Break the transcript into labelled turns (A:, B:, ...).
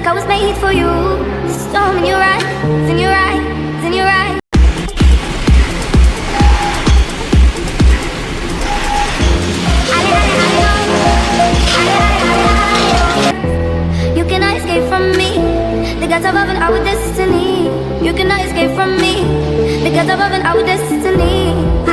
A: I was made for you. Storm in your eyes, in your eyes, in your eyes. You cannot escape from me. The gods above and our destiny. You cannot escape from me. The gods above and our destiny.